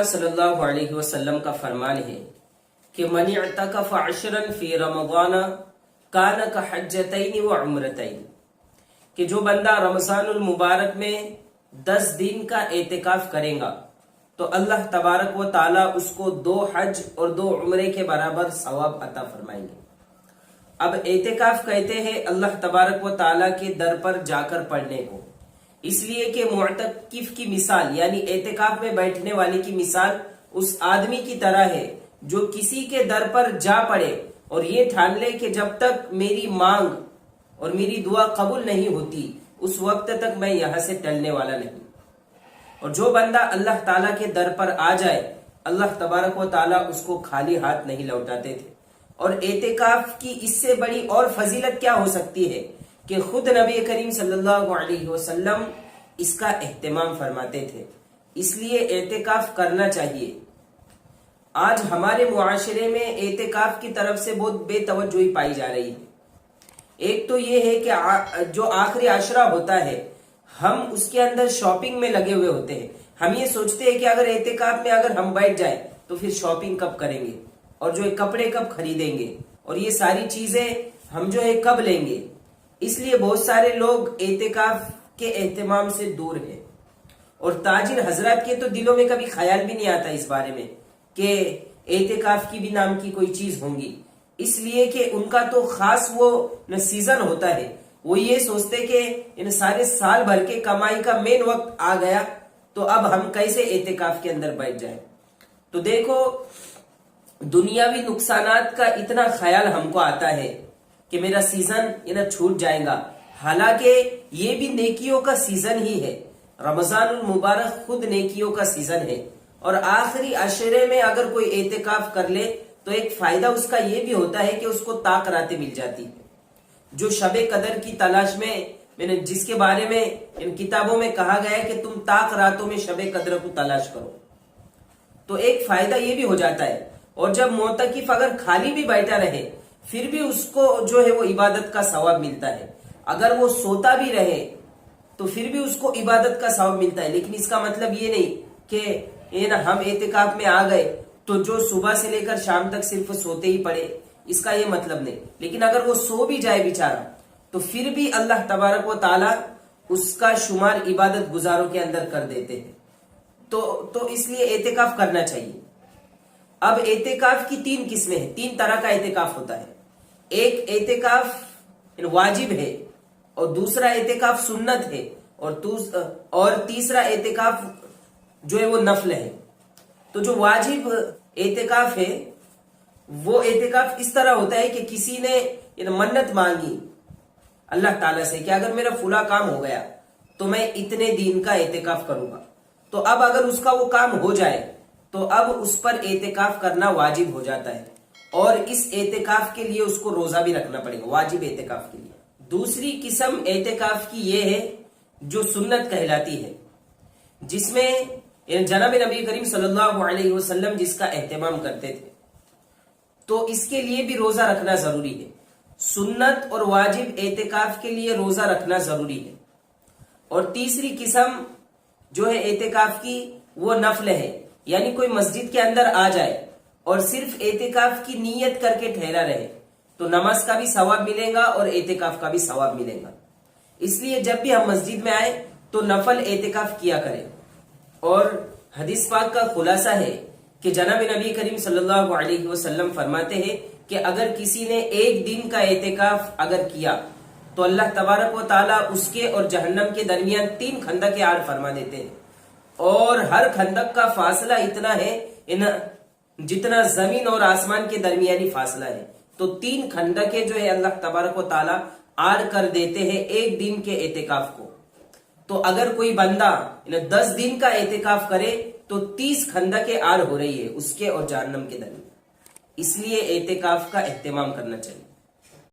اللہ صلی اللہ علیہ وسلم کا فرمان ہے کہ من اعتکف عشرا فی رمضان کان کحجتین و عمرتین، کہ جو بندہ رمضان المبارک میں 10 دن کا اعتکاف کرے گا تو اللہ تبارک و تعالی اس کو 2 حج اور 2 عمرے کے برابر ثواب عطا فرمائیں گے۔ اب اعتکاف کہتے ہیں اللہ تبارک و تعالی کے در پر جا کر پڑھنے کو، اس لیے کہ معتکف کی مثال یعنی اعتکاف میں بیٹھنے والے کی مثال اس آدمی کی طرح ہے جو کسی کے در پر جا پڑے اور یہ ٹھان لے کہ جب تک میری مانگ اور میری دعا قبول نہیں ہوتی اس وقت تک میں یہاں سے ٹلنے والا نہیں۔ اور جو بندہ اللہ تعالیٰ کے در پر آ جائے اللہ تبارک و تعالیٰ اس کو خالی ہاتھ نہیں لوٹاتے تھے۔ اور اعتکاف کی اس سے بڑی اور فضیلت کیا ہو سکتی ہے کہ خود نبی کریم صلی اللہ علیہ وسلم اس کا اہتمام فرماتے تھے، اس لیے اعتکاف کرنا چاہیے۔ آج ہمارے معاشرے میں اعتکاف کی طرف سے بہت بے توجہی پائی جا رہی ہے۔ ایک تو یہ ہے کہ جو آخری عشرہ ہوتا ہے ہم اس کے اندر شاپنگ میں لگے ہوئے ہوتے ہیں۔ ہم یہ سوچتے ہیں کہ اگر اعتکاف میں اگر ہم بیٹھ جائیں تو پھر شاپنگ کب کریں گے اور جو ہے کپڑے کب خریدیں گے اور یہ ساری چیزیں ہم جو ہے کب لیں گے۔ اس لیے بہت سارے لوگ اعتکاف کے اہتمام سے دور ہیں، اور تاجر حضرات کے تو دلوں میں کبھی خیال بھی نہیں آتا اس بارے میں کہ اعتکاف کی بھی نام کی کوئی چیز ہوں گی، اس لیے کہ ان کا تو خاص وہ سیزن ہوتا ہے۔ وہ یہ سوچتے کہ ان سارے سال بھر کے کمائی کا مین وقت آ گیا تو اب ہم کیسے اعتکاف کے اندر بیٹھ جائیں۔ تو دیکھو دنیاوی نقصانات کا اتنا خیال ہم کو آتا ہے کہ میرا سیزن چھوٹ جائے گا، حالانکہ یہ بھی نیکیوں کا سیزن ہی ہے۔ رمضان المبارک خود نیکیوں کا سیزن ہے، اور آخری عشرے میں اگر کوئی اعتکاف کر لے تو ایک فائدہ اس کا یہ بھی ہوتا ہے کہ اس کو طاق راتیں مل جاتی ہے۔ جو شب قدر کی تلاش میں جس کے بارے میں ان کتابوں میں کہا گیا ہے کہ تم طاق راتوں میں شب قدر کو تلاش کرو، تو ایک فائدہ یہ بھی ہو جاتا ہے۔ اور جب معتکف اگر خالی بھی بیٹھا رہے پھر بھی اس کو جو ہے وہ عبادت کا ثواب ملتا ہے، اگر وہ سوتا بھی رہے تو پھر بھی اس کو عبادت کا ثواب ملتا ہے۔ لیکن اس کا مطلب یہ نہیں کہ ہم اعتکاف میں آ گئے تو جو صبح سے لے کر شام تک صرف سوتے ہی پڑے، اس کا یہ مطلب نہیں۔ لیکن اگر وہ سو بھی جائے بیچارہ تو پھر بھی اللہ تبارک و تعالی اس کا شمار عبادت گزاروں کے اندر کر دیتے ہیں۔ تو اس لیے اعتکاف کرنا چاہیے۔ اب اعتکاف کی 3 قسمیں ہیں، 3 طرح کا اعتکاف ہوتا ہے۔ ایک اعتکاف واجب ہے، اور دوسرا اعتکاف سنت ہے، اور تیسرا اعتکاف جو ہے وہ نفل ہے۔ تو جو واجب اعتکاف ہے وہ اعتکاف اس طرح ہوتا ہے کہ کسی نے منت مانگی اللہ تعالیٰ سے کہ اگر میرا فلاں کام ہو گیا تو میں اتنے دن کا اعتکاف کروں گا، تو اب اگر اس کا وہ کام ہو جائے تو اب اس پر اعتکاف کرنا واجب ہو جاتا ہے، اور اس اعتکاف کے لیے اس کو روزہ بھی رکھنا پڑے گا واجب اعتکاف کے لیے۔ دوسری قسم اعتکاف کی یہ ہے جو سنت کہلاتی ہے، جس میں جناب نبی کریم صلی اللہ علیہ وسلم جس کا اہتمام کرتے تھے، تو اس کے لیے بھی روزہ رکھنا ضروری ہے۔ سنت اور واجب اعتکاف کے لیے روزہ رکھنا ضروری ہے۔ اور تیسری قسم جو ہے اعتکاف کی وہ نفل ہے، یعنی کوئی مسجد کے اندر آ جائے اور صرف اعتکاف کی نیت کر کے ٹھہرا رہے تو نماز کا بھی ثواب ملے گا اور اعتکاف کا بھی ثواب ملے گا۔ اس لیے جب بھی ہم مسجد میں آئے تو نفل اعتکاف کیا کریں۔ اور حدیث پاک کا خلاصہ ہے کہ جناب نبی کریم صلی اللہ علیہ وسلم فرماتے ہیں کہ اگر کسی نے 1 دن کا اعتکاف اگر کیا تو اللہ تبارک و تعالیٰ اس کے اور جہنم کے درمیان 3 خندق عار فرما دیتے ہیں، اور ہر خندق کا فاصلہ اتنا ہے جتنا زمین اور آسمان کے درمیانی فاصلہ ہے۔ تو 3 خندقیں جو ہے اللہ تبارک و تعالیٰ عار کر دیتے ہیں 1 دن کے اعتکاف کو۔ تو اگر کوئی بندہ 10 دن کا اعتکاف کرے تو 30 خندقیں عار ہو رہی ہے اس کے اور جہنم کے درمیان۔ اس لیے اعتکاف کا اہتمام کرنا چاہیے۔